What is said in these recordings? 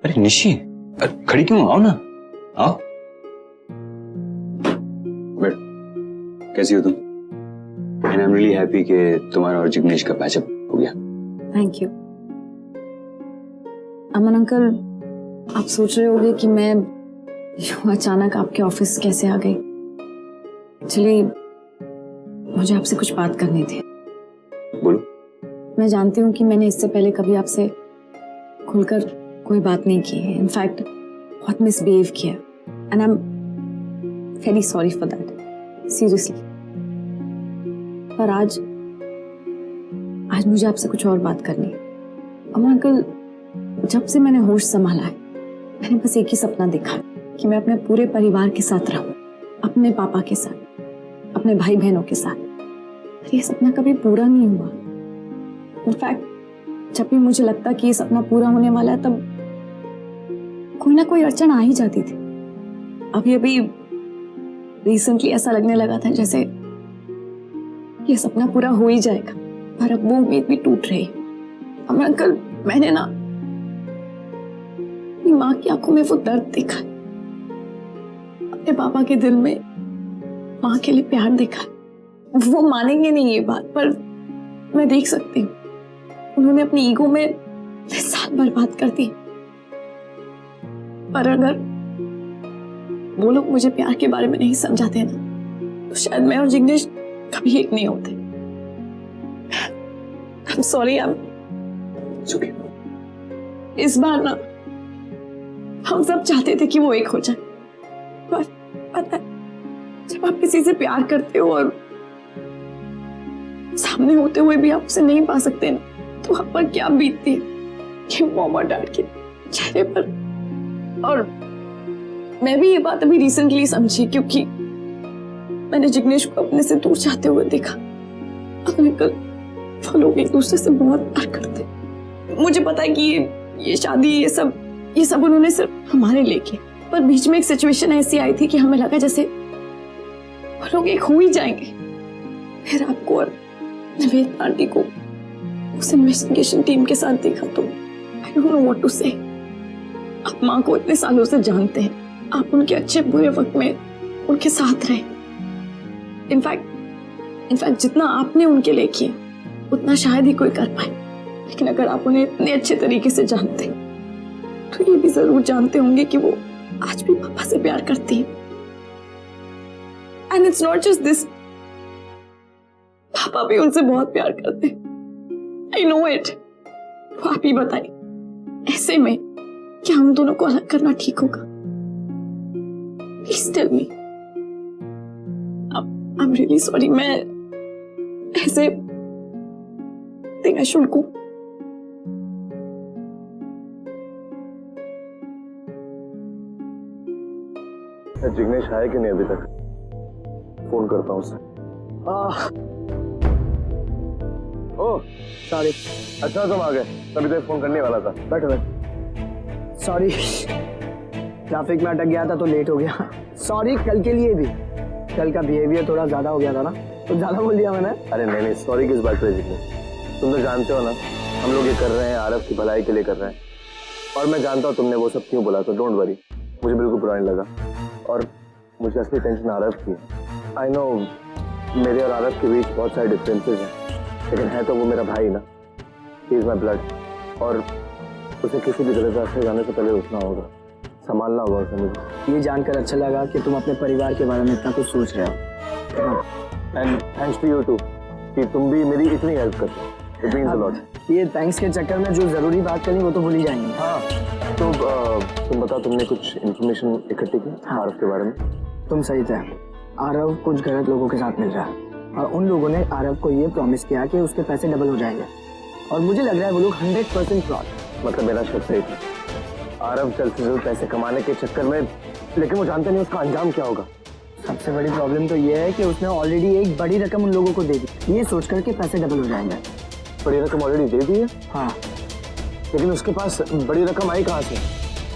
अरे निशी, खड़ी क्यों, आओ ना, आओ बैठ। कैसी हो तुम? And I am really happy कि तुम्हारा और जिग्नेश का पैचअप हो गया। Thank you. अमन अंकल, आप सोच रहे होंगे कि मैं यूं अचानक आपके ऑफिस कैसे आ गई। एक्चुअली मुझे आपसे कुछ बात करनी थी। बोलो। मैं जानती हूँ कि मैंने इससे पहले कभी आपसे खुलकर कोई बात नहीं की है। इनफैक्ट बहुत मिसबिहेव किया and I am very sorry for that, seriously. पर आज मुझे आपसे कुछ और बात करनी है। अमन अंकल, जब से मैंने होश संभाला है मैंने बस एक ही सपना देखा कि मैं अपने पूरे परिवार के साथ रहूं, अपने पापा के साथ, अपने भाई बहनों के साथ। पर ये सपना कभी पूरा नहीं हुआ। इनफैक्ट जब भी मुझे लगता कि ये सपना पूरा होने वाला है तब कोई ना कोई अड़चन आ ही जाती थी। अभी रिसेंटली ऐसा लगने लगा था जैसे ये सपना पूरा हो ही जाएगा, पर अब वो उम्मीद भी टूट रही। अमन अंकल, मैंने ना अपनी माँ की आंखों में वो दर्द देखा, अपने पापा के दिल में माँ के लिए प्यार देखा। वो मानेंगे नहीं ये बात, पर मैं देख सकती हूँ उन्होंने अपनी ईगो में 10 साल बर्बाद कर दिए। पर अगर वो लोग मुझे प्यार के बारे में नहीं समझाते ना तो शायद मैं और जिग्नेश कभी एक नहीं होते। I'm sorry, It's okay. इस बार ना हम सब चाहते थे कि वो एक हो जाए, पर पता है जब आप किसी से प्यार करते हो और सामने होते हुए भी आप उसे नहीं पा सकते ना तो आप पर क्या बीतती है कि मॉम और डैड के चेहरे पर। और मैं भी ये बात अभी रिसेंटली समझी क्योंकि मैंने जिग्नेश को अपने से दूर जाते हुए देखा। अंकल, वो लोग एक दूसरे से बहुत प्यार करते। मुझे पता है कि ये शादी ये सब उन्होंने सिर्फ हमारे लिए किया, पर बीच में एक सिचुएशन ऐसी आई थी कि हमें लगा जैसे वो लोग एक हो ही जाएंगे। फिर आपको और निवेद आंटी को उस इन्वेस्टिगेशन टीम के साथ देखा तो I don't know what to say. आप माँ को इतने सालों से जानते हैं, आप उनके अच्छे बुरे वक्त में उनके साथ रहे। इनफैक्ट जितना आपने उनके लिए किया उतना शायद ही कोई कर पाए। लेकिन अगर आप उन्हें इतने अच्छे तरीके से जानते तो ये भी जरूर जानते होंगे कि वो आज भी पापा से प्यार करती है। And it's not just this, पापा भी उनसे बहुत प्यार करते हैं। I know it. तो आप ही बताइए, ऐसे में क्या हम दोनों को अलग करना ठीक होगा? Please tell me. I am really sorry. मैं ऐसे think I should go. Jignesh आया कि नहीं अभी तक? फोन करता हूँ उसे। Oh sorry. अच्छा तुम आ गए, तभी तो फोन करने वाला था। बैठो बैठो। सॉरी, ट्रैफिक में अटक गया था तो लेट हो गया। सॉरी कल के लिए भी, कल का बिहेवियर थोड़ा ज्यादा हो गया था ना, तो ज्यादा बोल दिया मैंने। अरे नहीं सॉरी किस बात पे जिग्नेश, तुम तो जानते हो ना हम लोग ये कर रहे हैं आरव की भलाई के लिए कर रहे हैं। और मैं जानता हूँ तुमने वो सब क्यों बोला, तो डोंट वरी, मुझे बिल्कुल बुरा नहीं लगा। और मुझे असली टेंशन आरव की है। आई नो मेरे और आरव के बीच बहुत सारे डिफरेंसेस हैं, लेकिन है तो वो मेरा भाई ना, ही इज माई ब्लड। और उसे किसी भी गलत रास्ते जाने से पहले उठना होगा, संभालना होगा उसे। मुझे ये जानकर अच्छा लगा कि तुम अपने परिवार के बारे में इतना कुछ सोच रहे हो। And thanks to you too कि तुम भी मेरी इतनी हेल्प करते हो। It means a lot. ये थैंक्स के चक्कर में जो जरूरी बात करनी वो तो भूल ही जाएंगे। हाँ तो तुम बताओ, तुमने कुछ इन्फॉर्मेशन इकट्ठी की आरव के बारे में? तुम सही थे, आरव कुछ गलत लोगों के साथ मिल रहा है और उन लोगों ने आरव को ये प्रॉमिस किया कि उसके पैसे डबल हो जाएंगे। और मुझे लग रहा है वो लोग 100% फ्रॉड। मतलब मेरा शक सही था, आरव जल्द से जल्द पैसे कमाने के चक्कर में, लेकिन वो जानते नहीं उसका अंजाम क्या होगा। सबसे बड़ी प्रॉब्लम तो ये है कि उसने ऑलरेडी एक बड़ी रकम उन लोगों को दे दी, ये सोच कर के पैसे डबल हो जाएंगे। बड़ी रकम ऑलरेडी दे दी है? हाँ। लेकिन उसके पास बड़ी रकम आई कहाँ से?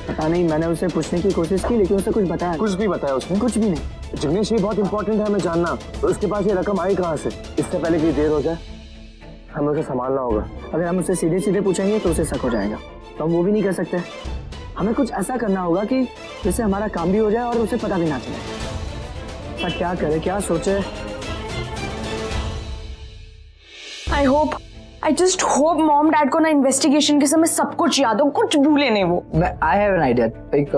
पता नहीं, मैंने उससे पूछने की कोशिश की लेकिन उसे कुछ बताया। कुछ भी बताया उसने? कुछ भी नहीं। जिग्नेश ये बहुत इंपॉर्टेंट है हमें जानना, तो उसके पास ये रकम आई कहाँ से? इससे पहले कि देर हो जाए हमें उसे संभालना होगा। अगर हम उससे सीधे सीधे पूछेंगे तो उसे शक हो जाएगा, तो हम वो भी नहीं कर सकते। हमें कुछ ऐसा करना होगा कि जिससे हमारा काम भी हो जाए और उसे पता भी ना चले। पर क्या करे, क्या सोचे? I just hope mom dad को ना इन्वेस्टिगेशन के समय सब कुछ याद हो, कुछ भूले नहीं वो। आई हैव एन आइडिया, एक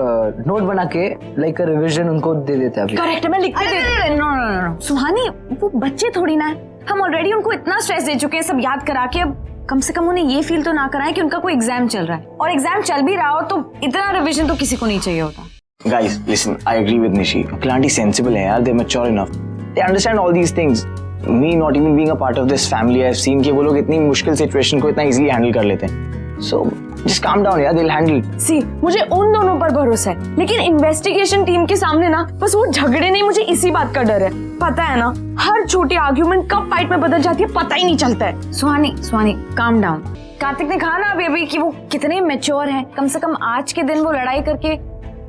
नोट बना के लाइक रिवीजन उनको दे देते हैं अभी। करेक्ट, मैं लिख के दे। नो सुहानी, वो बच्चे थोड़ी ना है, हम ऑलरेडी उनको इतना स्ट्रेस दे चुके हैं सब याद करा के। अब कम से कम उन्हें ये फील तो ना कराएं कि उनका कोई एग्जाम चल रहा है, और एग्जाम चल भी रहा हो तो इतना रिवीजन तो किसी को नहीं चाहिए होता। Guys, listen, I agree with Nishi. Uncle aunty sensible है यार, they're mature enough. They understand all these things. Me not even being a part of this family, I've seen कि वो लोग इतनी मुश्किल सिचुएशन को इतना easily handle कर लेते हैं. So just calm down यार, they'll handle it. सी, मुझे उन दोनों पर भरोसा है, लेकिन इन्वेस्टिगेशन टीम के सामने ना बस वो झगड़े नहीं, मुझे इसी बात का डर है। पता है ना, हर छोटी आर्ग्यूमेंट कब फाइट में बदल जाती है पता ही नहीं चलता है। सुहानी काम डाउन। कार्तिक ने कहा ना अभी कि वो कितने मैच्योर हैं, कम से कम आज के दिन वो लड़ाई करके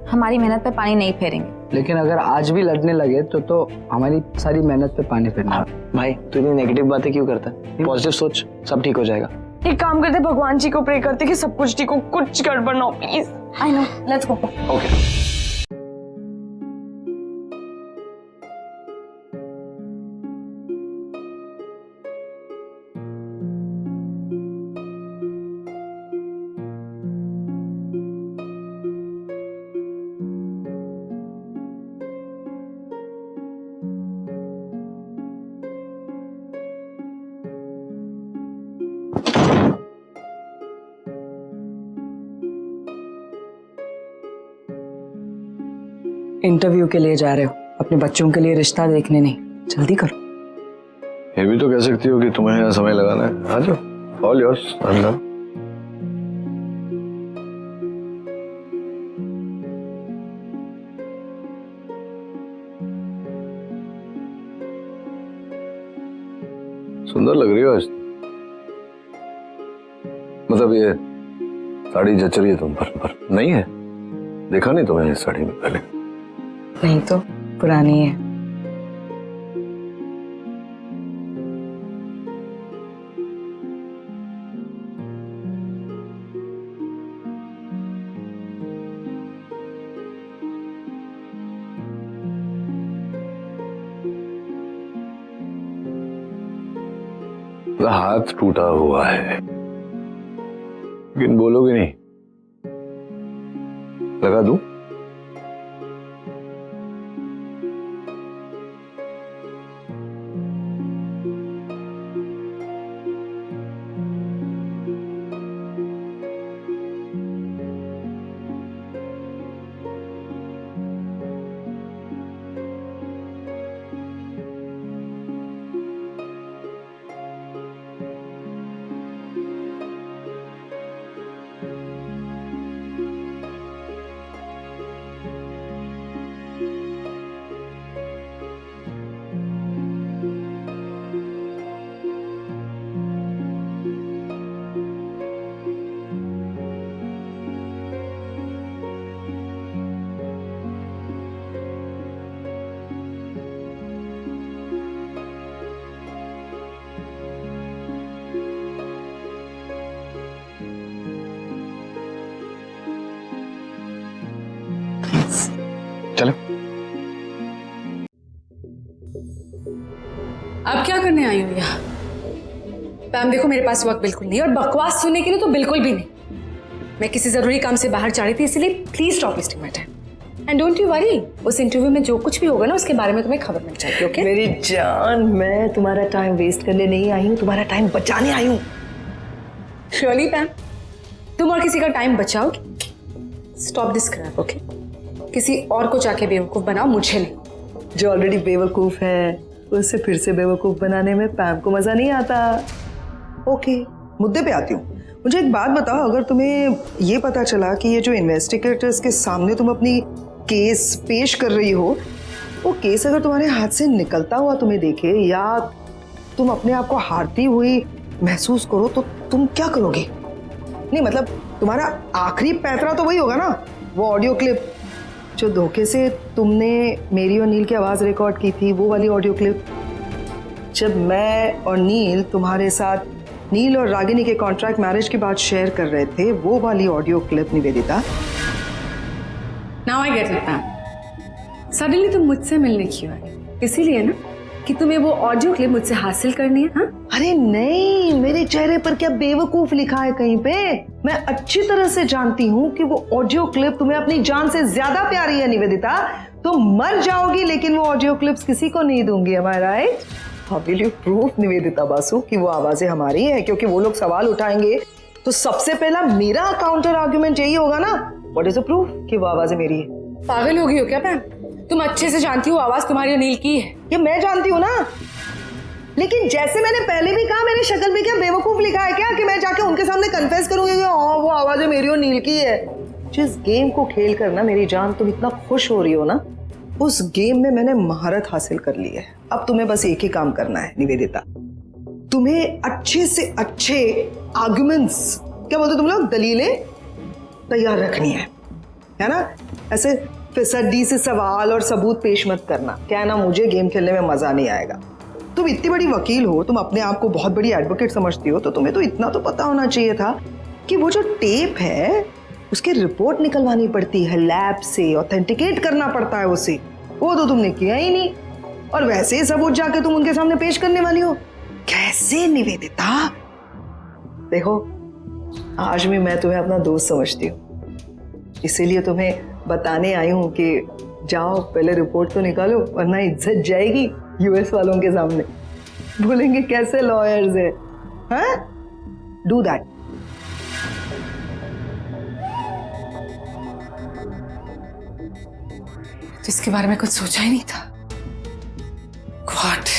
हमारी मेहनत पे पानी नहीं फेरेंगे। लेकिन अगर आज भी लड़ने लगे तो हमारी सारी मेहनत पे पानी फेरना। भाई तू इतनी नेगेटिव बातें क्यों करता है? पॉजिटिव सोच, सब ठीक हो जाएगा। एक काम करते, भगवान जी को प्रे करते कि सब कुछ ठीक हो, कुछ गड़बड़ ना हो please. I know, let's go. Okay. Interview के लिए जा रहे हो, अपने बच्चों के लिए रिश्ता देखने नहीं, जल्दी करो। ये भी तो कह सकती हो कि तुम्हें यहाँ समय लगाना है। आ जाओ, ऑल योर्स, अंदर। सुंदर लग रही हो आज, मतलब ये साड़ी जच रही है तुम पर नहीं है? देखा नहीं तुम्हें इस साड़ी में पहले? नहीं तो पुरानी है। हाथ टूटा हुआ है, लेकिन बोलोगे नहीं। लगा दूं? चलो। अब क्या करने आई हो यहाँ? पैम देखो, मेरे पास वक्त बिल्कुल नहीं, और बकवास सुनने के लिए तो बिल्कुल भी नहीं। मैं किसी जरूरी काम से बाहर जा रही थी, इसलिए please stop wasting my time and don't you worry, उस इंटरव्यू में जो कुछ भी होगा ना उसके बारे में तुम्हें खबर मिल जाएगी। ओके मेरी जान, मैं तुम्हारा टाइम वेस्ट करने नहीं आई हूँ, तुम्हारा टाइम बचाने आई हूँ। श्योरली पैम, तुम और किसी का टाइम बचाओगी? Stop this crap. ओके, किसी और को जाके बेवकूफ बनाओ, मुझे नहीं। जो ऑलरेडी बेवकूफ है उससे फिर से बेवकूफ बनाने में पैम को मजा नहीं आता। ओके, मुद्दे पे आती हूँ। मुझे एक बात बताओ, अगर तुम्हें ये पता चला कि ये जो इन्वेस्टिगेटर्स के सामने तुम अपनी केस पेश कर रही हो, वो केस अगर तुम्हारे हाथ से निकलता हुआ तुम्हें देखे या तुम अपने आप को हारती हुई महसूस करो, तो तुम क्या करोगे? नहीं मतलब तुम्हारा आखिरी पैतरा तो वही होगा ना, वो ऑडियो क्लिप जो धोखे से तुमने मेरी और नील की आवाज़ रिकॉर्ड की थी, वो वाली ऑडियो क्लिप। जब मैं और नील तुम्हारे साथ नील और रागिनी के कॉन्ट्रैक्ट मैरिज की बात शेयर कर रहे थे, वो वाली audio clip Nivedita. Now I get it ma'am. Suddenly तुम मुझसे मिलने क्यों आई? इसीलिए ना कि तुम्हें वो ऑडियो क्लिप मुझसे हासिल करनी है? हाँ, अरे नहीं, मेरे चेहरे पर क्या बेवकूफ लिखा है कहीं पे? मैं अच्छी तरह से जानती हूँ कि वो ऑडियो क्लिप तुम्हें अपनी जान से ज्यादा प्यारी है निवेदिता। तुम मर जाओगी लेकिन वो ऑडियो क्लिप्स किसी को नहीं दूंगी। am I right? How will you prove Nivedita Basu कि वो आवाजें हमारी है? क्योंकि वो लोग सवाल उठाएंगे तो सबसे पहला मेरा काउंटर आर्ग्यूमेंट यही होगा ना, व्हाट इज द प्रूफ कि वो आवाजें मेरी है? पागल हो गई हो क्या मैम? तुम अच्छे से जानती हो आवाज तुम्हारी और नील की है। ये मैं जानती हूँ ना, लेकिन जैसे मैंने पहले भी कहा, मेरी शक्ल पे क्या बेवकूफ लिखा है क्या कि मैं जाके उनके सामने कन्फेस करूंगी कि हाँ वो आवाजें मेरी और नील की है? जिस गेम को खेल कर ना मेरी जान तुम इतना खुश हो रही हो ना, उस गेम में मैंने महारत हासिल कर ली है। अब तुम्हें बस एक ही काम करना है निवेदिता, तुम्हें अच्छे से अच्छे आर्गुमेंट्स, क्या बोलते तुम लोग, दलीलें तैयार रखनी है ना? ऐसे फिसड्डी से सवाल और सबूत पेश मत करना, क्या है ना, मुझे गेम खेलने में मजा नहीं आएगा। तुम इतनी बड़ी वकील हो, तुम अपने आप को बहुत बड़ी एडवोकेट समझती हो, तो तुम्हें तो इतना तो पता होना चाहिए था कि वो जो टेप है उसकी रिपोर्ट निकलवानी पड़ती है लैब से, ऑथेंटिकेट करना पड़ता है उसे। वो तो तुमने किया ही नहीं, और वैसे ही सबूत जाके तुम उनके सामने पेश करने वाली हो। कैसे निवेदिता? देखो, आज भी मैं तुम्हें अपना दोस्त समझती हूँ, इसीलिए तुम्हें बताने आई हूँ कि जाओ पहले रिपोर्ट तो निकालो, वरना इज्जत जाएगी यूएस वालों के सामने। बोलेंगे कैसे लॉयर्स है, हाँ? Do that. जिसके बारे में कुछ सोचा ही नहीं था। गॉड,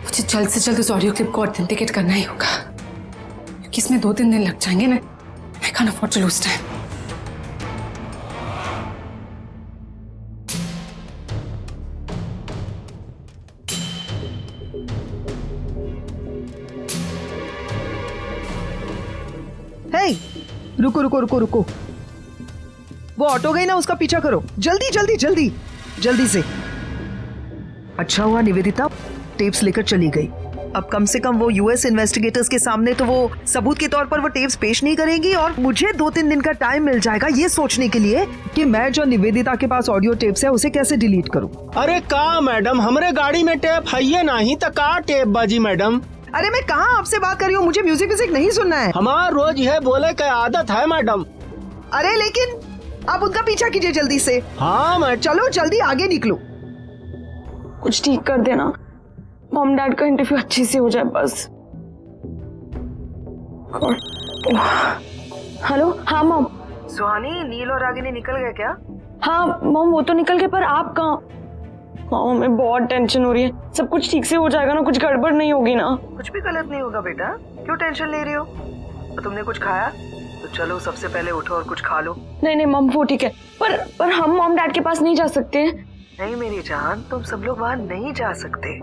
मुझे जल्द से जल्द उस ऑडियो क्लिप को ऑथेंटिकेट करना ही होगा, क्योंकि इसमें 2-3 दिन लग जाएंगे ना। I can't afford to lose time. Hey, रुको रुको रुको रुको, वो ऑटो गई ना, उसका पीछा करो, जल्दी जल्दी जल्दी जल्दी से। अच्छा हुआ निवेदिता टेप्स लेकर चली गई। अब कम से कम वो यूएस इन्वेस्टिगेटर्स के सामने तो वो सबूत के तौर पर वो टेप्स पेश नहीं करेंगी, और मुझे 2-3 दिन का टाइम मिल जाएगा ये सोचने के लिए कि मैं जो निवेदिता के पास ऑडियो टेप्स है उसे कैसे डिलीट करूं। अरे का मैडम, हमरे गाड़ी में टेप है नहीं तो का टेप बाजी मैडम? अरे मैं कहाँ आपसे बात कर रही हूँ, मुझे म्यूजिक व्यूजिक नहीं सुनना है। हमारा रोज यह बोले का आदत है मैडम। अरे लेकिन आप उनका पीछा कीजिए जल्दी से। हाँ मैडम। चलो जल्दी आगे निकलो। कुछ ठीक कर देना, मॉम डैड का इंटरव्यू अच्छे से हो जाए बस। हेलो, हाँ मॉम। सुहानी, नील और रागिनी निकल गए क्या? हाँ मॉम, वो तो निकल गए, पर आप कहाँ? हाँ, हमें बहुत टेंशन हो रही है। सब कुछ ठीक से हो जाएगा ना? कुछ गड़बड़ नहीं होगी ना? कुछ भी गलत नहीं होगा बेटा, क्यों टेंशन ले रही हो? तो तुमने कुछ खाया? तो चलो सबसे पहले उठो और कुछ खा लो। नहीं नहीं मॉम, वो ठीक है, पर हम मॉम डैड के पास नहीं जा सकते। नहीं मेरी जान, तुम सब लोग वहाँ नहीं जा सकते।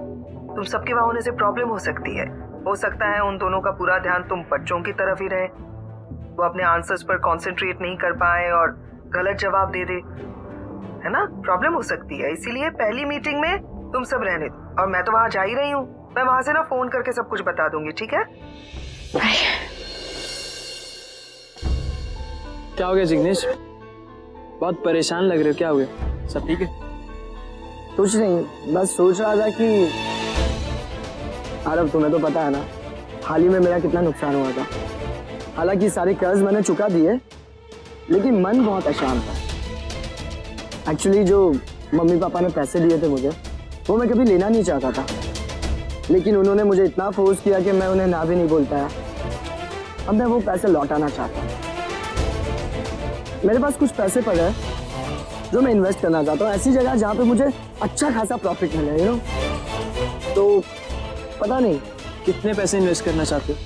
तुम सबके वहाँ होने से प्रॉब्लम हो सकती है। हो सकता है उन दोनों का पूरा ध्यान तुम बच्चों की तरफ ही रहे, वो अपने आंसर्स पर कंसंट्रेट नहीं कर पाए और गलत जवाब दे दे, है ना? प्रॉब्लम हो सकती है, इसीलिए पहली मीटिंग में तुम सब रहने दो। और मैं तो वहाँ जा ही रही हूँ, मैं वहाँ से ना फोन करके सब कुछ बता दूंगी, ठीक है? क्या हो गया जिग्नेश? बहुत परेशान लग रहे हो, क्या हो गया? सब ठीक है? कुछ नहीं, बस सोच रहा था कि आरव, तुम्हें तो पता है ना हाल ही में मेरा कितना नुकसान हुआ था। हालांकि सारे कर्ज मैंने चुका दिए, लेकिन मन बहुत अशांत था। एक्चुअली जो मम्मी पापा ने पैसे दिए थे मुझे, वो मैं कभी लेना नहीं चाहता था, लेकिन उन्होंने मुझे इतना फोर्स किया कि मैं उन्हें ना भी नहीं बोल पाया। अब मैं वो पैसे लौटाना चाहता हूँ। मेरे पास कुछ पैसे पड़े हैं जो मैं इन्वेस्ट करना चाहता हूँ ऐसी जगह जहाँ पे मुझे अच्छा खासा प्रॉफिट मिले, यू नो। तो पता नहीं कितने पैसे इन्वेस्ट करना चाहते हो?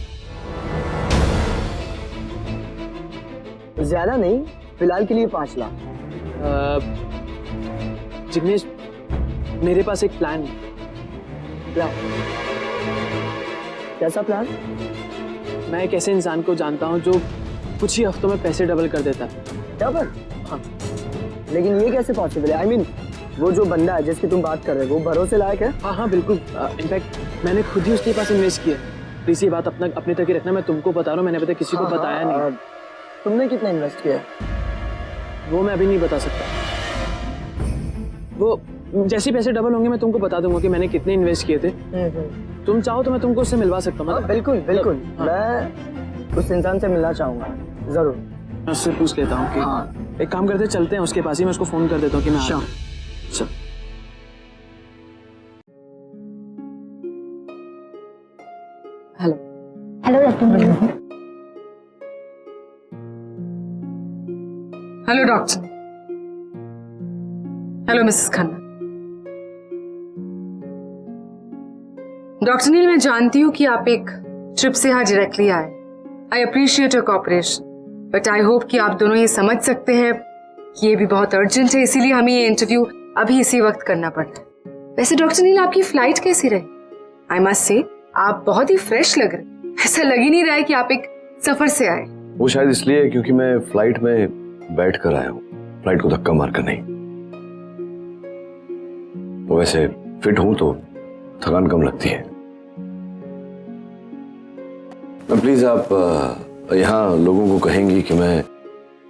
ज्यादा नहीं, फिलहाल के लिए 5 लाख। जिग्नेश, मेरे पास एक प्लान है। प्लान? कैसा प्लान? मैं एक ऐसे इंसान को जानता हूँ जो कुछ ही हफ्तों में पैसे डबल कर देता है। क्या पर? हाँ, लेकिन ये कैसे पॉसिबल है? I mean, वो जो बंदा है जिसकी तुम बात कर रहे हो, वो भरोसे लायक है? हाँ हाँ बिल्कुल, इनफैक्ट मैंने खुद ही उसके पास इन्वेस्ट किया। प्लीज ये बात अपने तक ही रखना, मैं तुमको बता रहा हूँ, मैंने अभी तक किसी को बताया नहीं। तुमने कितना इन्वेस्ट किया? वो मैं अभी नहीं बता सकता। वो जैसे ही पैसे डबल होंगे मैं तुमको बता दूंगा कि मैंने कितने इन्वेस्ट किए थे। तुम चाहो तो मैं तुमको उससे मिलवा सकता हूँ। बिल्कुल बिल्कुल, हाँ। मैं उस इंसान से मिलना चाहूंगा जरूर। मैं उससे पूछ लेता हूँ कि एक काम करते चलते हैं उसके पास ही, मैं उसको फोन कर देता हूँ कि मैं आ रहा हूँ। चल। Hello hello doctor. Hello doctor. Hello Mrs Khanna. Doctor Neel, मैं जानती हूँ कि आप एक ट्रिप से यहाँ डायरेक्टली आए। I appreciate your cooperation, but I hope कि आप दोनों ये समझ सकते हैं कि ये भी बहुत अर्जेंट है, इसीलिए हमें ये इंटरव्यू अभी इसी वक्त करना पड़ रहा है। वैसे डॉक्टर नील, आपकी फ्लाइट कैसी रही? आई मस्ट से आप बहुत ही फ्रेश लग रहे। ऐसा लग ही नहीं रहा है कि आप एक सफर से आए। वो शायद इसलिए क्योंकि मैं फ्लाइट में बैठ कर आया हूँ, फ्लाइट को धक्का मार कर नहीं। वो वैसे फिट हूं तो थकान कम लगती है। प्लीज आप यहाँ लोगों को कहेंगी कि मैं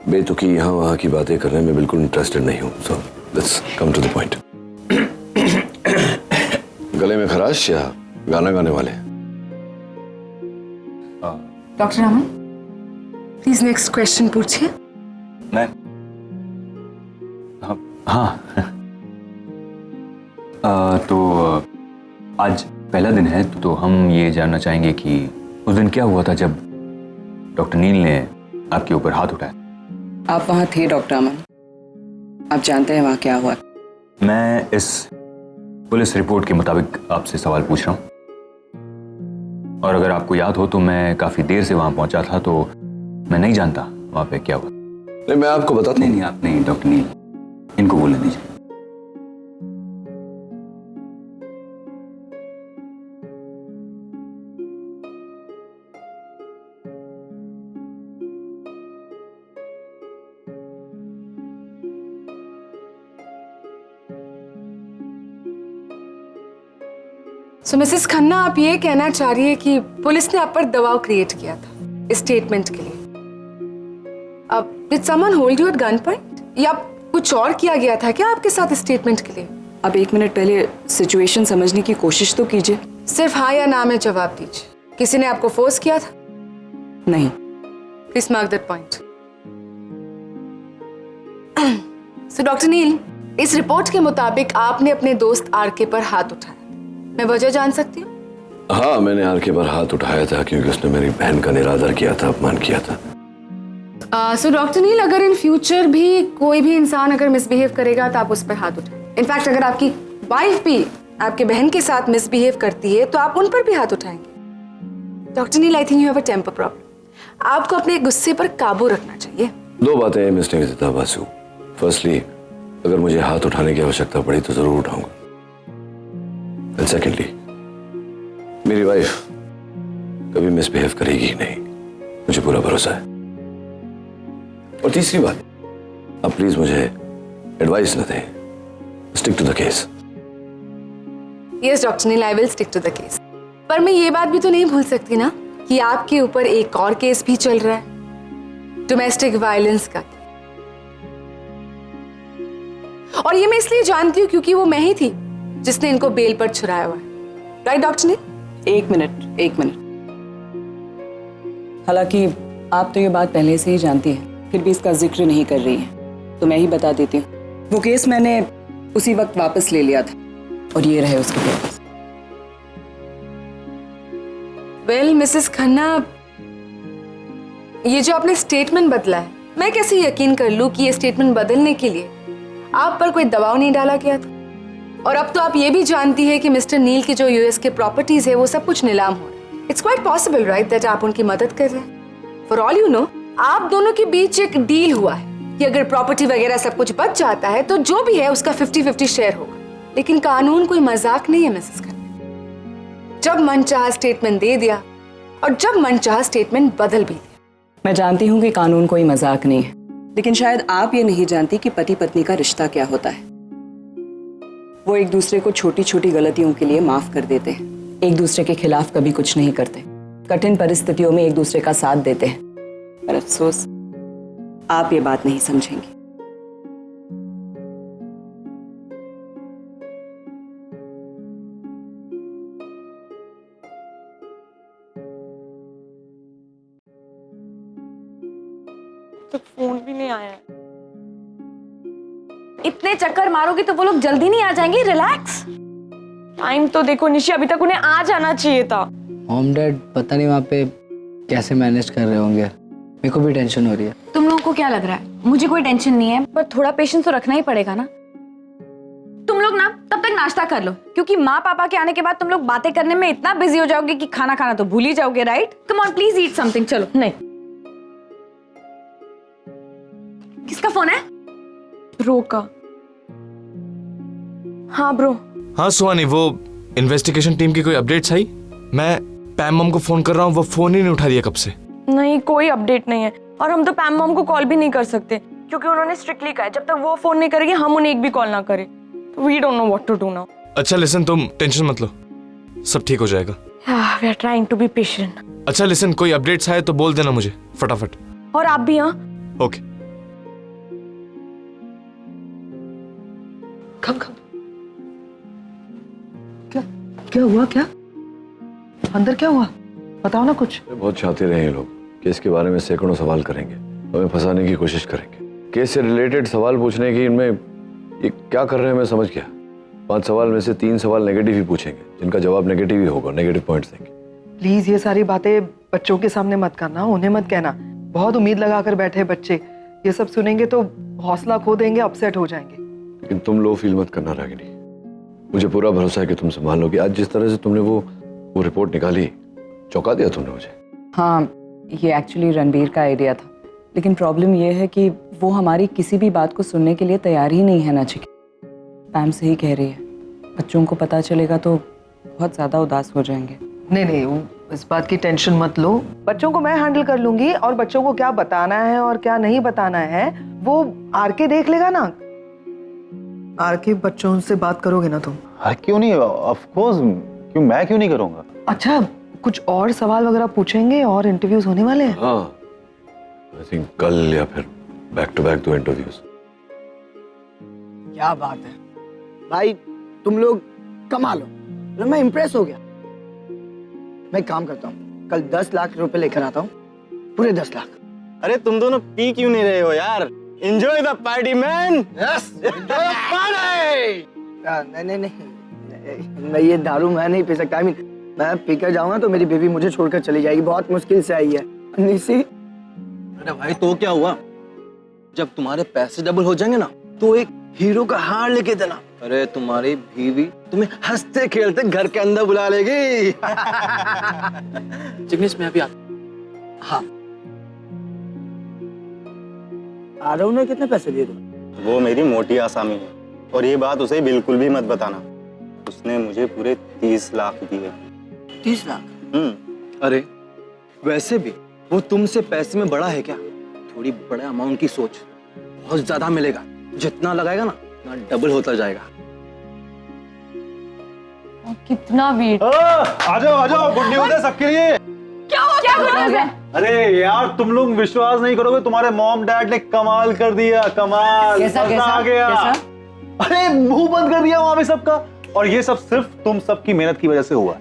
बेतुकी यहाँ वहाँ की बातें करने में बिल्कुल इंटरेस्टेड नहीं हूँ। So let's come to the point. गले में खराश या गाना गाने वाले? Doctor Aman, please next question पूछिए। मैं हाँ तो आज पहला दिन है तो हम ये जानना चाहेंगे कि उस दिन क्या हुआ था जब डॉक्टर नील ने आपके ऊपर हाथ उठाया। आप वहाँ थे डॉक्टर अमन, आप जानते हैं वहाँ क्या हुआ? मैं इस पुलिस रिपोर्ट के मुताबिक आपसे सवाल पूछ रहा हूँ, और अगर आपको याद हो तो मैं काफी देर से वहां पहुंचा था, तो मैं नहीं जानता वहां पे क्या हुआ। नहीं, मैं आपको बताता हूँ। नहीं, आप नहीं डॉक्टर नील, इनको बोलने दीजिए। सो मिसेस खन्ना, आप ये कहना चाह रही है कि पुलिस ने आप पर दबाव क्रिएट किया था इस स्टेटमेंट के लिए? अब did someone hold you at gun point या कुछ और किया गया था क्या आपके साथ स्टेटमेंट के लिए? अब एक मिनट पहले सिचुएशन समझने की कोशिश तो कीजिए। सिर्फ हाँ या ना में जवाब दीजिए। किसी ने आपको फोर्स किया था? नहीं। Please mark that point. So doctor Neel, इस रिपोर्ट के मुताबिक आपने अपने दोस्त आरके पर हाथ उठाया। मैं वजह जान सकती हूँ? हाँ, मैंने आरके पर हाथ उठाया था क्योंकि उसने मेरी बहन का निरादर किया था, अपमान किया था। सो डॉक्टर नील, अगर इन फ्यूचर भी कोई भी इंसान अगर मिसबिहेव करेगा तो आप उस पर हाथ उठाएं। इनफैक्ट अगर आपकी वाइफ भी आपके बहन के साथ मिसबिहेव करती है तो आप उन पर भी हाथ उठाएंगे। Doctor Neel, I think you have a temper problem. आपको अपने गुस्से पर काबू रखना चाहिए। दो बातें मिस्टर विजिता बासु। फर्स्टली, अगर मुझे हाथ उठाने की आवश्यकता पड़ी तो जरूर उठाऊंगा। एंड सेकेंडली, मेरी वाइफ कभी मिसबिहेव करेगी ही नहीं, मुझे पूरा भरोसा है। और तीसरी बात, आप प्लीज मुझे एडवाइस न दें, stick to the case. Yes doctor Neel, I will stick to the case. पर मैं ये बात भी तो नहीं भूल सकती ना कि आपके ऊपर एक और केस भी चल रहा है, डोमेस्टिक वायलेंस का। और ये मैं इसलिए जानती हूँ क्योंकि वो मैं ही थी जिसने इनको बेल पर छुड़ाया हुआ है। राइट डॉक्टर नील? एक मिनट। हालांकि आप तो ये बात पहले से ही जानती हैं, फिर भी इसका जिक्र नहीं कर रही हैं, तो मैं ही बता देती हूँ। वो केस मैंने उसी वक्त वापस ले लिया था और ये रहे उसके पेपर्स। वेल मिसेस खन्ना, ये जो आपने स्टेटमेंट बदला है, मैं कैसे यकीन कर लूं कि ये स्टेटमेंट बदलने के लिए आप पर कोई दबाव नहीं डाला गया था? और अब तो आप ये भी जानती है कि मिस्टर नील की जो यूएस के प्रॉपर्टीज है वो सब कुछ नीलाम हो रहा है। It's quite possible right that आप उनकी मदद कर रहे हैं। फॉर ऑल यू नो, आप दोनों के बीच एक डील हुआ है कि अगर प्रॉपर्टी वगैरह सब कुछ बच जाता है तो जो भी है उसका 50-50 शेयर होगा। लेकिन कानून कोई मजाक नहीं है मिसेस खन्ना। जब मन चाहा स्टेटमेंट दे दिया और जब मन चाहा स्टेटमेंट बदल भी दिया। मैं जानती हूँ कि कानून कोई मजाक नहीं है, लेकिन शायद आप ये नहीं जानती कि पति पत्नी का रिश्ता क्या होता है। वो एक दूसरे को छोटी छोटी गलतियों के लिए माफ कर देते हैं, एक दूसरे के खिलाफ कभी कुछ नहीं करते, कठिन परिस्थितियों में एक दूसरे का साथ देते हैं। पर अफसोस आप ये बात नहीं समझेंगी। तक फोन भी नहीं आया है। इतने चक्कर मारोगी तो वो लोग जल्दी नहीं आ जाएंगे? रिलैक्स। टाइम तो देखो निशी, अभी तक उन्हें आ जाना चाहिए था। मॉम डैड पता नहीं वहाँ पे कैसे मैनेज कर रहे होंगे, मेरे को भी टेंशन हो रही है। तुम लोगों को क्या लग रहा है? मुझे कोई टेंशन नहीं है, पर थोड़ा पेशेंस तो रखना ही पड़ेगा ना। तुम लोग ना तब तक नाश्ता कर लो, क्योंकि माँ पापा के आने के बाद तुम लोग बातें करने में इतना बिजी हो जाओगे कि खाना खाना तो भूल ही जाओगे, right? Come on please eat something. चलो। नहीं। किसका फोन है? ब्रो का। हाँ ब्रो। हाँ सुहानी, वो इन्वेस्टिगेशन टीम की कोई अपडेट्स आई? मैं पैम मम को फोन कर रहा हूँ, वो फोन ही नहीं उठा दिया कब से। नहीं, कोई अपडेट नहीं है। और हम तो पैम मॉम को कॉल भी नहीं कर सकते, क्योंकि उन्होंने स्ट्रिक्टली कहा है जब तक वो फोन नहीं करेगी हम उन्हें एक भी कॉल ना करें। We don't know what to do now. अच्छा लिसन, तुम टेंशन मत लो, सब ठीक हो जाएगा। We are trying to be patient. अच्छा लिसन, कोई अपडेट्स आए तो बोल देना मुझे फटाफट। और आप भी। हाँ ओके। कम कम। क्या हुआ? क्या अंदर क्या हुआ? बताओ ना कुछ। बहुत चाहते रहे ये लोग, केस के बारे में सैकड़ों सवाल करेंगे, हमें फंसाने की कोशिश करेंगे। केस से रिलेटेड सवाल पूछने की इनमें ये क्या कर रहे हैं मैं समझ गया। 5 सवाल में से 3 सवाल नेगेटिव ही पूछेंगे, जिनका जवाब नेगेटिव ही होगा, नेगेटिव पॉइंट्स देंगे। प्लीज ये सारी बातें बच्चों के सामने मत करना, उन्हें मत कहना। बहुत उम्मीद लगा कर बैठे बच्चे, ये सब सुनेंगे तो हौसला खो देंगे, अपसेट हो जाएंगे। लेकिन तुम लो फील मत करना रागिनी, मुझे पूरा भरोसा है कि तुम संभाल लोगी। आज जिस तरह से तुमने वो रिपोर्ट निकाली, चौंका दिया तुमने मुझे। हाँ, ये एक्चुअली रणबीर का आइडिया था, लेकिन प्रॉब्लम ये है कि वो हमारी किसी भी बात को सुनने के लिए तैयार ही नहीं है ना चिकी। पैम सही कह रही है, बच्चों को पता चलेगा तो बहुत ज़्यादा उदास हो जाएंगे। नहीं, इस बात की टेंशन मत लो, बच्चों को मैं हैंडल कर लूंगी। और बच्चों को क्या बताना है और क्या नहीं बताना है वो आरके देख लेगा ना। आरके, बच्चों से बात करोगे ना तुम? क्यों नहीं, ऑफ कोर्स, क्यों मैं क्यों नहीं करूंगा। अच्छा, कुछ और सवाल वगैरह पूछेंगे और इंटरव्यूज होने वाले हैं? हाँ, आई थिंक कल या फिर बैक टू बैक 2 इंटरव्यूज। क्या बात है भाई, तुम लोग कमाल हो। मैं इंप्रेस हो गया। मैं एक काम करता हूँ, कल 10 लाख रुपए लेकर आता हूँ, पूरे 10 लाख। अरे तुम दोनों पी क्यों नहीं रहे हो यार? Enjoy the party man. Yes, enjoy the party. नहीं, मैं ये दारू मैं नहीं पी सकता। मैं पीकर जाऊंगा तो मेरी बेबी मुझे छोड़कर चली जाएगी, बहुत मुश्किल से आई है। निशी, अरे भाई तो क्या हुआ? जब तुम्हारे पैसे डबल हो जाएंगे ना तो एक हीरो का हार लेके देना। अरे तुम्हारी बीवी तुम्हें हंसते खेलते घर के अंदर बुला लेगी। जिग्नेश मैं अभी आता। हाँ, आरव ने कितने पैसे दिए तुम्हें? वो मेरी मोटी आसामी है, और ये बात उसे बिल्कुल भी मत बताना। उसने मुझे पूरे 30 लाख दिए। 30 लाख? अरे वैसे भी वो तुमसे पैसे में बड़ा है क्या? थोड़ी बड़े अमाउंट की सोच, बहुत ज्यादा मिलेगा। जितना लगाएगा ना उतना डबल होता जाएगा। कितना वेट। आ जाओ, गुड न्यूज़ है सबके लिए। क्या न्यूज़ है? अरे यार, तुम लोग विश्वास नहीं करोगे, तुम्हारे मॉम डैड ने कमाल कर दिया। कमाल। कैसा आ गया। अरे मुंह बंद कर दिया वहां पे सबका, और ये सब सिर्फ तुम सबकी मेहनत की वजह से हुआ।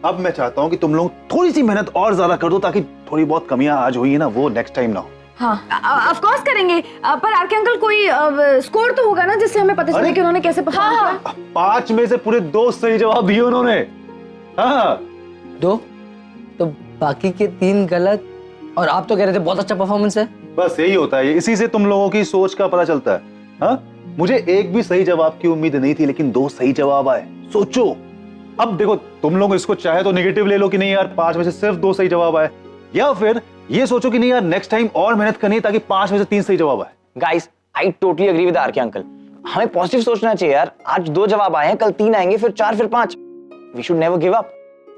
अब मैं चाहता हूँ कि तुम लोग थोड़ी सी मेहनत और ज्यादा कर दो, ताकि थोड़ी बहुत कमियां आज हुई है ना वो नेक्स्ट टाइम ना हो। हाँ, ऑफ कोर्स करेंगे, पर आरके अंकल कोई स्कोर तो होगा ना जिससे हमें पता चले कि उन्होंने कैसे परफॉर्म किया। 5 में से पूरे 2 सही जवाब दिए उन्होंने। हाँ, 2 तो बाकी के 3 गलत, और आप तो कह रहे थे बहुत अच्छा परफॉर्मेंस है। बस यही होता है, इसी से तुम लोगों की सोच का पता चलता है। हाँ, मुझे एक भी सही जवाब की उम्मीद नहीं थी, लेकिन 2 सही जवाब आए। सोचो, अब देखो तुम लोग इसको चाहे तो नेगेटिव ले लो कि नहीं यार 5 में से सिर्फ 2 सही जवाब आए, या फिर ये सोचो कि नहीं यार नेक्स्ट टाइम और मेहनत करनी है ताकि 5 में से 3 सही जवाब आए। Guys, I totally agree with RK uncle. हमें पॉजिटिव सोचना चाहिए यार। आज 2 जवाब आए हैं, कल 3 आएंगे, फिर 4, फिर 5। We should never give up.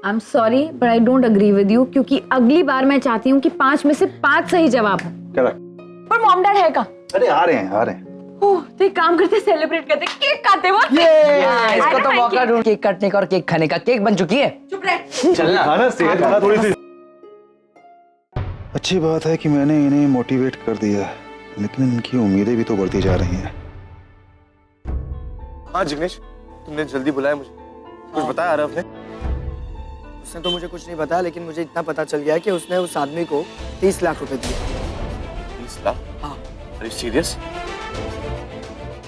I am sorry but I don't agree with you, क्योंकि अगली बार मैं चाहती हूँ कि 5 में से 5 सही जवाब हो। करेक्ट। पर मॉम डैड है कहाँ? अरे आ रहे हैं। ओह, तो एक काम करते, सेलिब्रेट करते, केक काटते वक्त। इसको तो मौका ढूंढ केक काटने का और केक खाने का। केक बन चुकी है, चुप रह। चलना खाना सेहत खाना थोड़ी सी। अच्छी बात है कि मैंने इन्हें मोटिवेट कर दिया, लेकिन इनकी उम्मीदें भी तो बढ़ती जा रही हैं। हाँ जिग्नेश, तुमने जल्दी बुलाया मुझे, कुछ बताया आरव ने? उसने तो मुझे कुछ नहीं बताया, लेकिन मुझे इतना पता चल गया है कि उसने उस आदमी को 30 लाख रुपए दिए। 20 लाख? हाँ। अरे सीरियस?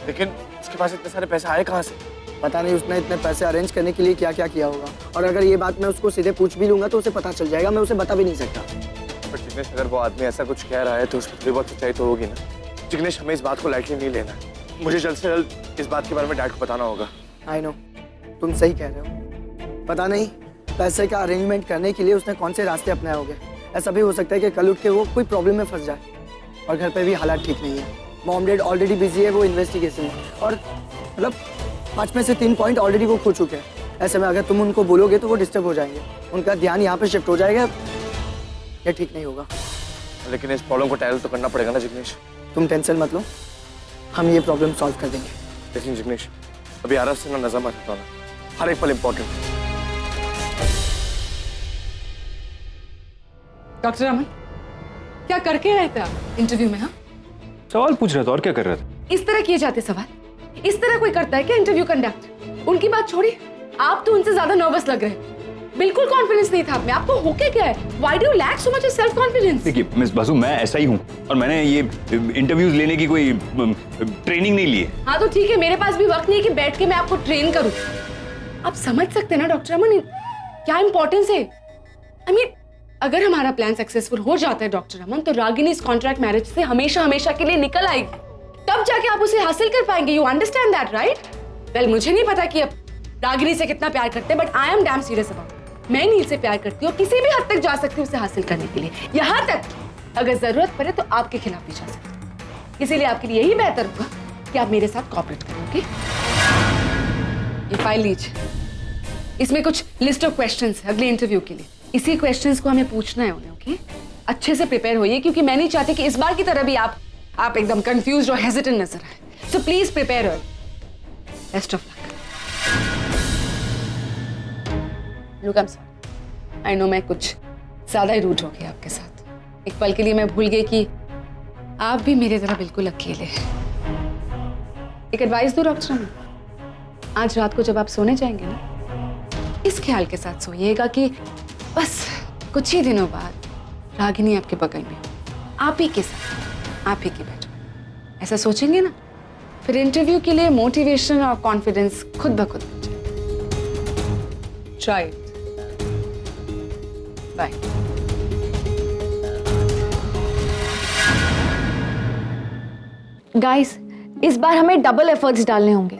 लेकिन उसके पास इतने सारे पैसे आए कहाँ से? पता नहीं उसने इतने पैसे अरेंज करने के लिए क्या क्या किया होगा, और अगर ये बात मैं उसको सीधे पूछ भी लूंगा तो उसे पता चल जाएगा, मैं उसे बता भी नहीं सकता। पर जिग्नेश, अगर वो आदमी ऐसा कुछ कह रहा है तो उसमें थोड़ी बहुत सच्चाई तो होगी ना। जिग्नेश, हमें इस बात को लाइटली नहीं लेना है। मुझे जल्द से जल्द इस बात के बारे में डैड को बताना होगा। आई नो, तुम सही कह रहे हो। पता नहीं पैसे का अरेंजमेंट करने के लिए उसने कौन से रास्ते अपनाए होंगे। ऐसा भी हो सकता है कि कल उठ के वो कोई प्रॉब्लम में फंस जाए, और घर पे भी हालात ठीक नहीं है। मॉम डैड ऑलरेडी बिजी है वो इन्वेस्टिगेशन में, और मतलब 5 में से 3 पॉइंट ऑलरेडी वो खो चुके हैं। ऐसे में अगर तुम उनको बोलोगे तो वो डिस्टर्ब हो जाएंगे, उनका ध्यान यहाँ पे शिफ्ट हो जाएगा, ये ठीक नहीं होगा। लेकिन इस प्रॉब्लम को टैकल तो करना पड़ेगा ना जिग्नेश। तुम टेंशन मत लो, हम ये प्रॉब्लम सॉल्व कर देंगे। लेकिन जिग्नेश, अभी आरव से ना नजर मत हटाना, हर एक पल इम्पोर्टेंट। डॉक्टर अमन, क्या करके आए थे आप इंटरव्यू में? हाँ, सवाल पूछ रहे थे और क्या कर रहे थे? इस तरह किए जाते सवाल? इस तरह कोई करता है क्या इंटरव्यू कंडक्ट? उनकी बात छोड़िए, आप तो उनसे ज्यादा नर्वस लग रहे हैं। बिल्कुल कॉन्फिडेंस नहीं था आप में। आपको होके क्या है? Why do you lack so much of self confidence? देखिए मिस बासु, मैं ऐसा ही हूँ, और मैंने ये इंटरव्यूज लेने की कोई ट्रेनिंग नहीं ली है। हाँ तो ठीक है, मेरे पास भी वक्त नहीं है कि बैठ के मैं आपको ट्रेन करूँ। आप समझ सकते हैं ना डॉक्टर अमन, क्या इंपॉर्टेंस है? I mean, अगर हमारा प्लान सक्सेसफुल हो जाता है डॉक्टर अमन, तो रागिनी इस कॉन्ट्रैक्ट मैरिज से हमेशा हमेशा के लिए निकल आएगी। तब जाके आप उसे हासिल कर पाएंगे। You understand that right? Well, मुझे नहीं पता कि अब रागिनी से कितना प्यार करते हैं, but I am damn serious about. मैं नील से प्यार करती हूँ, किसी भी हद तक जा सकती हूँ उसे हासिल करने के लिए, यहाँ तक अगर जरूरत पड़े तो आपके खिलाफ भी जा सकती हूँ। इसीलिए आपके लिए यही बेहतर होगा कि आप मेरे साथ कोऑपरेट करें। ओके, ये फाइल लीजिए, इसमें कुछ लिस्ट ऑफ क्वेश्चंस है अगले इंटरव्यू के लिए। इसी क्वेश्चंस को हमें पूछना है उन्हें। ओके, अच्छे से प्रिपेयर होइए, क्योंकि मैं नहीं चाहती कि इस बार की तरह भी आप एकदम कंफ्यूज और हेजिटेंट नजर आए। सो प्लीज प्रिपेयर हो। Best of luck. Look, I am sorry, I know मैं कुछ ज्यादा ही रूड हो गई आपके साथ। एक पल के लिए मैं भूल गई कि आप भी मेरी तरह बिल्कुल अकेले हैं। एक एडवाइस दूं डॉक्टर अमन, आज रात को जब आप सोने जाएंगे ना, इस ख्याल के साथ सोइएगा कि बस कुछ ही दिनों बाद रागिनी आपके बगल में, आप ही के साथ, आप ही की बेड में। ऐसा सोचेंगे ना, फिर इंटरव्यू के लिए मोटिवेशन और कॉन्फिडेंस खुद ब खुद बन जाए। Try it. बाय। गाइस, इस बार हमें डबल एफर्ट्स डालने होंगे।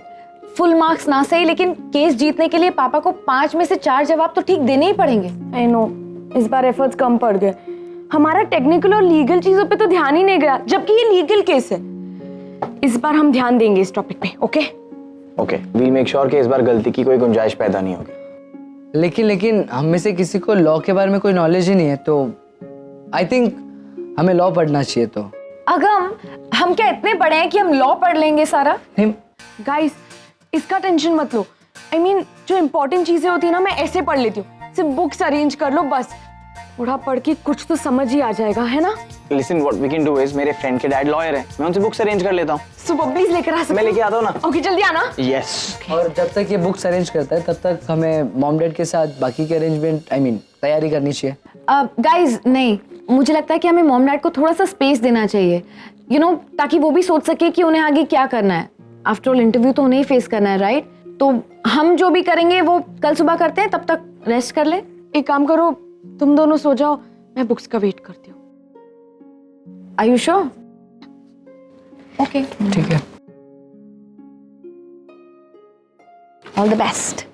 फुल मार्क्स ना सही, लेकिन केस जीतने के लिए पापा को 5 में से 4 जवाब तो ठीक देने ही पड़ेंगे। आई नो, इस बार एफर्ट्स कम पड़ गए। हमारा टेक्निकल और लीगल चीजों पे तो ध्यान ही नहीं गया, जबकि ये लीगल केस है। इस बार हम ध्यान देंगे इस टॉपिक पे। Okay okay, we'll make sure कि इस बार गलती की कोई गुंजाइश पैदा नहीं होगी। लेकिन हम में से किसी को लॉ के बारे में कोई नॉलेज ही नहीं है, तो आई थिंक हमें लॉ पढ़ना चाहिए। तो अगम, हम क्या इतने बड़े हैं कि हम लॉ पढ़ लेंगे सारा? गाइस, इसका टेंशन मत लो। I mean, जो इंपॉर्टेंट चीजें होती है ना, मैं ऐसे पढ़ लेती हूँ। सिर्फ बुक्स अरेंज कर लो बस, थोड़ा पढ़ के कुछ तो समझ ही आ जाएगा, है ना? Listen, what we can do is, मेरे फ्रेंड के डैड लॉयर है, मैं उनसे बुक्स अरेंज कर लेता हूँ। सुबह प्लीज लेकर आ सकते? मैं लेके आता हूँ ना। ओके, जल्दी आना। यस। और जब तक ये बुक्स अरेंज करता है, तब तक हमें मॉम डैड के साथ बाकी के अरेंजमेंट तैयारी करनी चाहिए। गाइस, नहीं, मुझे लगता है कि हमें मॉम डैड को थोड़ा सा स्पेस देना चाहिए, यू नो, ताकि वो भी सोच सके कि उन्हें आगे क्या करना है। आफ्टर ऑल इंटरव्यू तो उन्हें ही फेस करना है, राइट? तो हम जो भी करेंगे वो कल सुबह करते हैं, तब तक रेस्ट कर ले। एक काम करो, तुम दोनों सो जाओ, मैं बुक्स का वेट करती हूँ। Are you sure? ओके, ठीक है। All the best.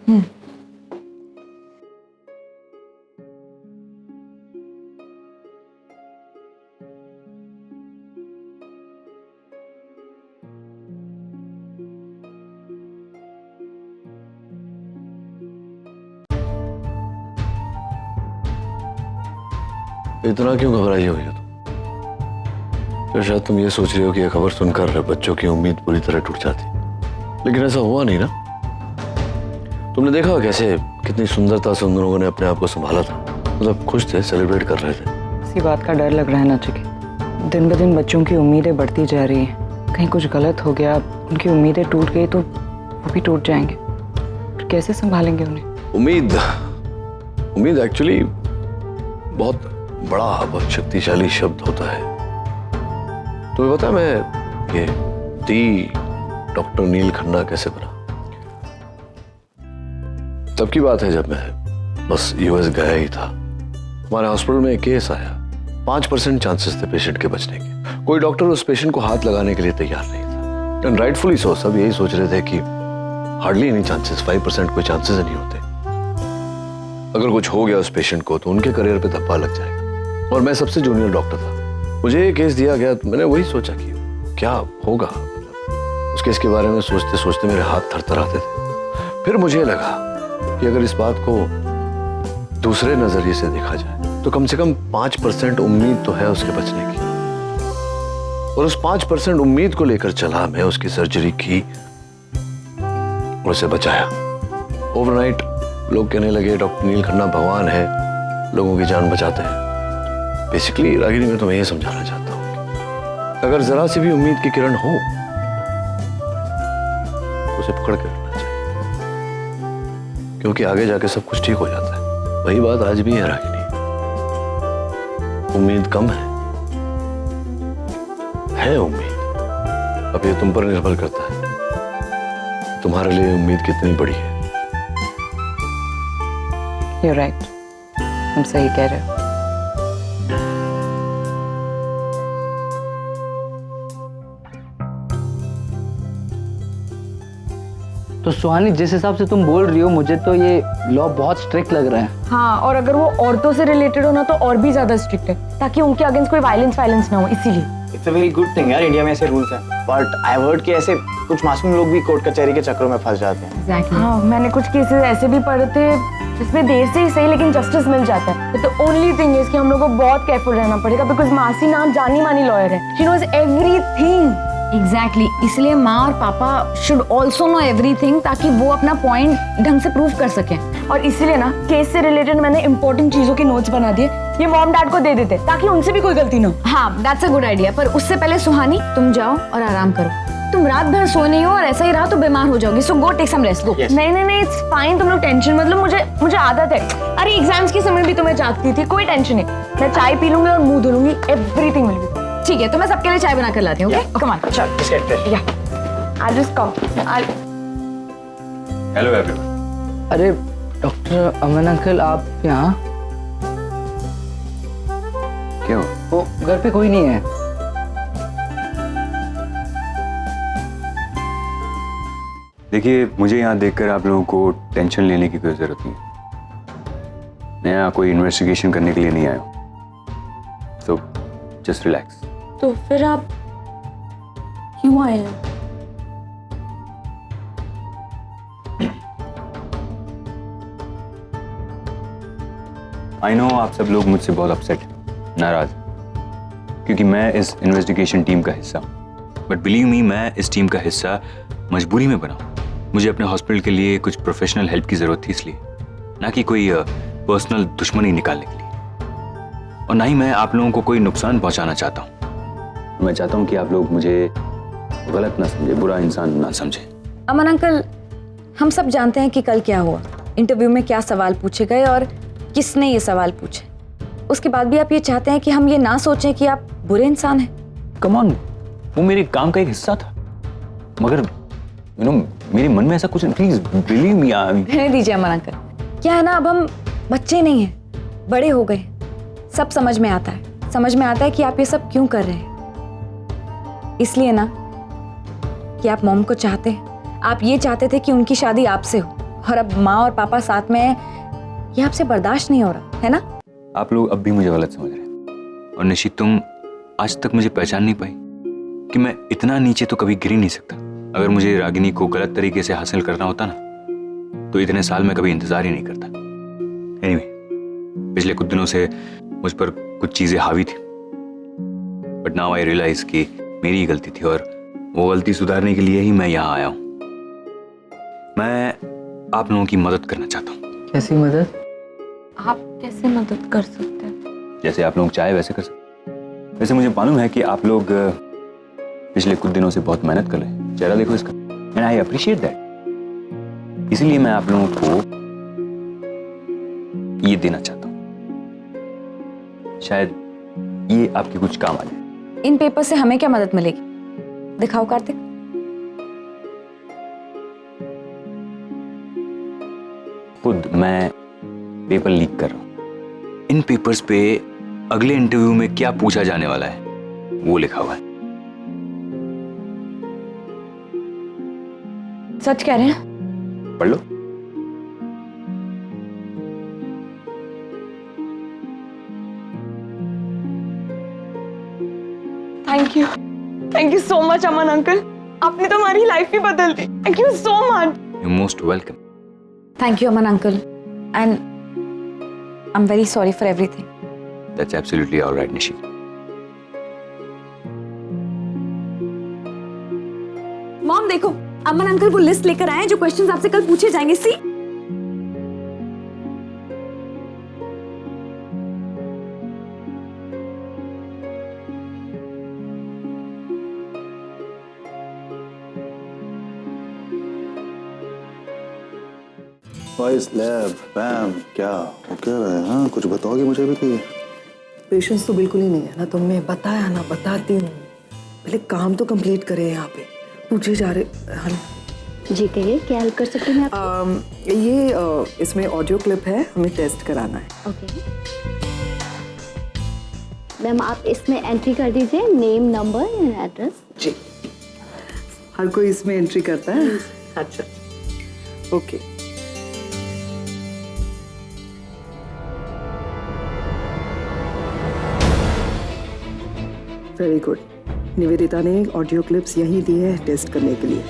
इतना क्यों घबराई हुई हो तुम? तो शायद तुम ये सोच रहे हो कि यह खबर सुनकर बच्चों की उम्मीद पूरी तरह टूट जाती, लेकिन ऐसा हुआ नहीं ना। तुमने देखा कैसे कितनी सुंदरता से उन लोगों ने अपने आप को संभाला था, मतलब खुश थे, सेलिब्रेट कर रहे थे। इसी बात का डर लग रहा है नाचिकेत। दिन ब दिन बच्चों की उम्मीदें बढ़ती जा रही हैं। कहीं कुछ गलत हो गया, उनकी उम्मीदें टूट गई तो वो भी टूट जाएंगे। फिर कैसे संभालेंगे उन्हें? उम्मीद एक्चुअली बहुत बड़ा, बहुत शक्तिशाली शब्द होता है। तुम्हें पता है मैं ये दी डॉक्टर नील खन्ना कैसे बना? तब की बात है जब मैं बस यूएस गया ही था। हमारे हॉस्पिटल में एक केस आया, 5% चांसेस थे पेशेंट के बचने के। कोई डॉक्टर उस पेशेंट को हाथ लगाने के लिए तैयार नहीं था। एंड राइटफुली सो, सब यही सोच रहे थे कि हार्डली एनी चांसेस, 5% कोई चांसेस नहीं होते। अगर कुछ हो गया उस पेशेंट को तो उनके करियर पे धब्बा लग जाएगा। और मैं सबसे जूनियर डॉक्टर था, मुझे ये केस दिया गया तो मैंने वही सोचा कि क्या होगा। उस केस के बारे में सोचते सोचते मेरे हाथ थरथराते थे। फिर मुझे लगा कि अगर इस बात को दूसरे नजरिए से देखा जाए तो कम से कम 5% उम्मीद तो है उसके बचने की। और उस 5% उम्मीद को लेकर चला मैं, उसकी सर्जरी की और उसे बचाया। ओवरनाइट लोग कहने लगे डॉक्टर नील खन्ना भगवान है, लोगों की जान बचाते हैं। बेसिकली रागिनी, मैं तुम्हें यह समझाना चाहता हूं, अगर जरा सी भी उम्मीद की किरण हो तो उसे पकड़ के रखना चाहिए, क्योंकि आगे जाके सब कुछ ठीक हो जाता है। वही बात आज भी है रागिनी, उम्मीद कम है उम्मीद। अब ये तुम पर निर्भर करता है तुम्हारे लिए उम्मीद कितनी बड़ी है। You're right. तुम सही कह रहे हो। तो सुहानी, जिस हिसाब से तुम बोल रही हो, मुझे तो ये लॉ बहुत स्ट्रिक्ट लग रहा है। हाँ, और अगर वो औरतों से रिलेटेड हो ना तो और भी ज्यादा स्ट्रिक्ट है, ताकि उनके अगेंस्ट कोई वायलेंस ना हो, इसीलिए। It's a very good thing यार, इंडिया में ऐसे रूल्स हैं। बट आई हैव हर्ड कि ऐसे कुछ मासूम लोग भी कोर्ट कचहरी के चक्करों में फंस जाते हैं। Exactly. हाँ, मैंने कुछ केसेस ऐसे भी पढ़े थे जिसमें देर से ही सही लेकिन जस्टिस मिल जाता है। तो ओनली थिंग इज कि हम लोग को बहुत केयरफुल रहना पड़ेगा, बिकॉज मासी नाम जानी मानी लॉयर है। She knows everything. एग्जैक्टली, इसलिए माँ और पापा शुड ऑल्सो नो एवरीथिंग, ताकि वो अपना पॉइंट ढंग से प्रूव कर सकें। और इसीलिए ना केस से रिलेटेड मैंने इंपॉर्टेंट चीजों के नोट्स बना दिए, ये मॉम डैड को दे देते ताकि उनसे भी कोई गलती ना हो। हाँ, दैट्स अ गुड आइडिया। पर उससे पहले सुहानी, तुम जाओ और आराम करो। तुम रात भर सो नहीं हो और ऐसा ही रहा तो बीमार हो जाओगी। सो गो टेक सम रेस्ट, गो। नहीं, इट्स फाइन, तुम लोग टेंशन मतलब मुझे आदत है। अरे एग्जाम्स के समय भी तुम्हें जागती थी, कोई टेंशन नहीं। मैं चाय पी लूंगी और मुंह धो लूंगी, एवरीथिंग विल बी ठीक है। तो मैं सबके लिए चाय बना कर लाती हूँ। ओके, कम ऑन, चल Just get fresh. या I just come. Hello everyone. अरे डॉक्टर अमन अंकल, आप यहाँ? क्यों? वो घर पे कोई नहीं है। देखिए, मुझे यहाँ देखकर आप लोगों को टेंशन लेने की कोई जरूरत नहीं है। मैं यहाँ कोई इन्वेस्टिगेशन करने के लिए नहीं आया हूँ, तो जस्ट रिलैक्स। तो फिर आप क्यों आए हैं? आई नो आप सब लोग मुझसे बहुत अपसेट, नाराज, क्योंकि मैं इस इन्वेस्टिगेशन टीम का हिस्सा हूँ। बट बिलीव मी, मैं इस टीम का हिस्सा मजबूरी में बना। मुझे अपने हॉस्पिटल के लिए कुछ प्रोफेशनल हेल्प की जरूरत थी, इसलिए, ना कि कोई पर्सनल दुश्मनी निकालने के लिए। और ना ही मैं आप लोगों को कोई नुकसान पहुंचाना चाहता हूँ। मैं चाहता हूँ कि आप लोग मुझे गलत ना समझे, बुरा इंसान ना समझे। अमन अंकल, हम सब जानते हैं कि कल क्या हुआ, इंटरव्यू में क्या सवाल पूछे गए और किसने ये सवाल पूछे। उसके बाद भी आप ये चाहते हैं कि हम ये ना सोचें कि आप बुरे इंसान हैं। कम ऑन, वो मेरे काम का एक हिस्सा था, मगर मेरे मन में ऐसा कुछ, प्लीज बिलीव मी। रहने दीजिए अमन अंकल, क्या है ना, अब हम बच्चे नहीं हैं, बड़े हो गए, सब समझ में आता है कि आप ये सब क्यों कर रहे हैं। इसलिए ना कि आप मॉम को चाहते हैं, आप ये चाहते थे कि उनकी शादी आपसे हो, और अब माँ और पापा साथ में हैं, ये आपसे बर्दाश्त नहीं हो रहा है ना। आप लोग अब भी मुझे गलत समझ रहे हैं। और निशित, तुम आज तक मुझे पहचान नहीं पाई कि मैं इतना नीचे तो कभी गिर ही नहीं सकता। अगर मुझे रागिनी को गलत तरीके से हासिल करना होता ना, तो इतने साल में कभी इंतजार ही नहीं करता। एनीवे, पिछले कुछ दिनों से मुझ पर कुछ चीजें हावी थी, बट नाउ आई रियलाइज कि मेरी ही गलती थी, और वो गलती सुधारने के लिए ही मैं यहाँ आया हूँ। मैं आप लोगों की मदद करना चाहता हूँ। कैसी मदद? आप कैसे मदद कर सकते हैं? जैसे आप लोग चाहे वैसे कर सकते। वैसे मुझे मालूम है कि आप लोग पिछले कुछ दिनों से बहुत मेहनत कर रहे हैं, चेहरा देखो इसका, एंड आई अप्रिशिएट दैट। इसलिए मैं आप लोगों को ये देना चाहता हूँ, शायद ये आपके कुछ काम आ जाए। इन पेपर से हमें क्या मदद मिलेगी? दिखाओ कार्तिक। खुद मैं पेपर लीक कर रहा हूं। इन पेपर्स पे अगले इंटरव्यू में क्या पूछा जाने वाला है वो लिखा हुआ है। सच कह रहे हैं? पढ़ लो। Thank you so much Aman uncle, आपने तो हमारी लाइफ ही बदल दी। Thank you so much. You most welcome. Thank you Aman uncle, and I am very sorry for everything. That's absolutely alright Nishi. Mom देखो, अमन अंकल वो लिस्ट लेकर आए हैं जो क्वेश्चंस आपसे कल पूछे जाएंगे। सी लैब पैम क्या वो कह रहा है? हाँ कुछ बताओगे मुझे भी कि पेशेंस तो बिल्कुल ही नहीं है ना। तुमने बताया ना, बताती हूँ। पहले काम तो कंप्लीट करे। यहाँ पे पूछे जा रहे। हाँ जी कहिए, क्या हेल्प कर सकती हूँ मैं? ये इसमें ऑडियो क्लिप है, हमें टेस्ट कराना है। ओके मैम, आप इसमें एंट्री कर दीजिए नेम, नंबर एंड एड्रेस। जी, हर कोई इसमें एंट्री करता है। अच्छा ओके। Very good. निवेदिता ने ऑडियो क्लिप्स यहीं दी है टेस्ट करने के लिए।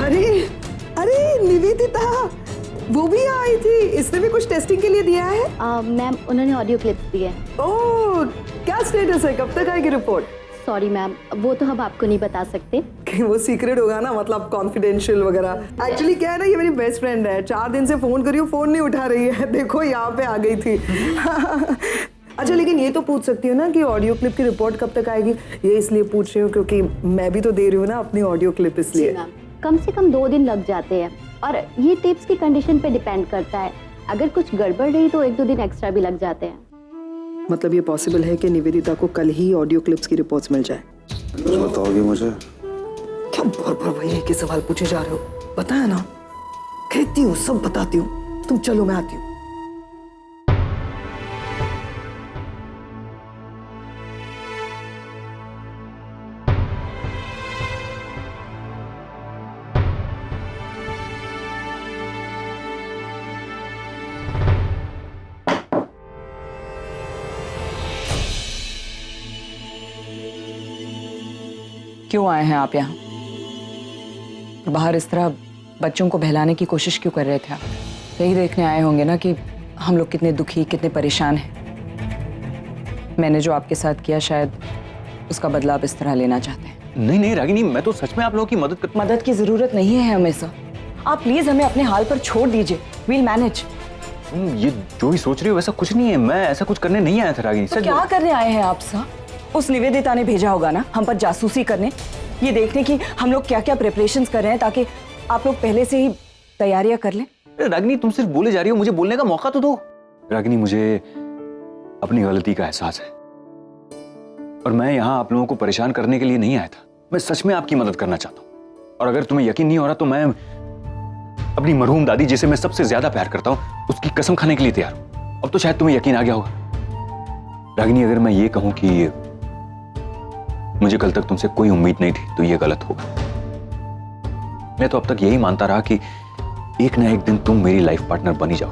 अरे अरे निवेदिता वो भी आई थी, इसने भी कुछ टेस्टिंग के लिए दिया है? मैम उन्होंने ऑडियो क्लिप्स दिए। ओह क्या स्टेटस है, कब तक आएगी रिपोर्ट? सॉरी मैम, वो तो हम आपको नहीं बता सकते। कि वो सीक्रेट होगा ना, मतलब कॉन्फिडेंशियल वगैरह। एक्चुअली क्या है ना, ये मेरी बेस्ट फ्रेंड है। 4 दिन से फोन करी हूँ, फोन नहीं उठा रही है। देखो यहाँ पे आ गई थी। अच्छा लेकिन ये तो पूछ सकती हूँ ना कि ऑडियो क्लिप की रिपोर्ट कब तक आएगी? ये इसलिए पूछ रही हूँ क्योंकि मैं भी तो दे रही हूँ ना अपनी ऑडियो क्लिप, इसलिए। कम से कम 2 दिन लग जाते हैं और ये टिप्स की कंडीशन पे डिपेंड करता है। अगर कुछ गड़बड़ रही तो 1-2 दिन एक्स्ट्रा भी लग जाते हैं। मतलब ये पॉसिबल है कि निवेदिता को कल ही ऑडियो क्लिप्स की रिपोर्ट्स मिल जाए? कुछ बताओगे मुझे? क्या बार-बार वही के सवाल पूछे जा रहे हो? बताया ना, कहती हूँ सब बताती हूँ। तुम चलो मैं आती हूँ। क्यों आए हैं आप यहाँ? बाहर इस तरह बच्चों को बहलाने की कोशिश क्यों कर रहे थे आप? यही देखने आए होंगे ना कि हम लोग कितने दुखी, कितने परेशान हैं। मैंने जो आपके साथ किया शायद उसका बदला आप इस तरह लेना चाहते हैं। नहीं नहीं रागिनी, मैं तो सच में आप लोगों की मदद की जरूरत नहीं है हमें सर। आप प्लीज हमें अपने हाल पर छोड़ दीजिए। We'll manage. ये जो भी सोच रही हो वैसा कुछ नहीं है। मैं ऐसा कुछ करने नहीं आया था रागिनी। तो क्या करने आए हैं आप सर? उस निवेदिता ने भेजा होगा ना हम पर जासूसी करने, ये देखने की हम लोग क्या क्या प्रिपरेशंस कर रहे हैं ताकि आप लोग पहले से ही तैयारियां कर लें। रागिनी तुम सिर्फ बोले जा रही हो, मुझे बोलने का मौका तो दो। रागिनी मुझे अपनी गलती का एहसास है और मैं यहाँ आप लोगों को परेशान करने के लिए नहीं आया था। मैं सच में आपकी मदद करना चाहता हूँ और अगर तुम्हें यकीन नहीं हो रहा तो मैं अपनी मरहूम दादी जिसे मैं सबसे ज्यादा प्यार करता हूँ उसकी कसम खाने के लिए तैयार हूँ। अब तो शायद तुम्हें यकीन आ गया होगा। रागिनी अगर मैं ये कहूँ कि मुझे कल तक तुमसे कोई उम्मीद नहीं थी तो ये गलत होगा। मैं तो अब तक यही मानता रहा कि एक ना एक दिन तुम मेरी लाइफ पार्टनर बनी जाओ,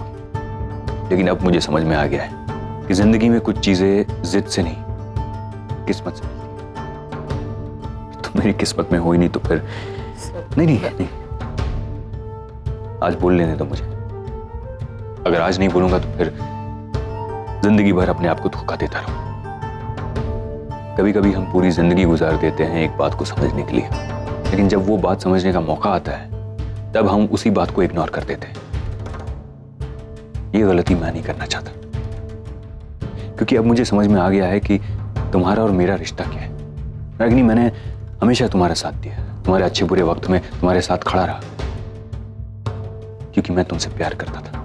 लेकिन अब मुझे समझ में आ गया है कि जिंदगी में कुछ चीजें जिद से नहीं किस्मत से मिलती। तुम मेरी किस्मत में हो ही नहीं तो फिर नहीं, आज बोल लेने दो मुझे। अगर आज नहीं बोलूंगा तो फिर जिंदगी भर अपने आप को धोखा देता रहूं। कभी कभी हम पूरी जिंदगी गुजार देते हैं एक बात को समझने के लिए, लेकिन जब वो बात समझने का मौका आता है तब हम उसी बात को इग्नोर कर देते हैं। ये गलती मैं नहीं करना चाहता क्योंकि अब मुझे समझ में आ गया है कि तुम्हारा और मेरा रिश्ता क्या है। रागिनी मैंने हमेशा तुम्हारा साथ दिया, तुम्हारे अच्छे बुरे वक्त में तुम्हारे साथ खड़ा रहा क्योंकि मैं तुमसे प्यार करता था।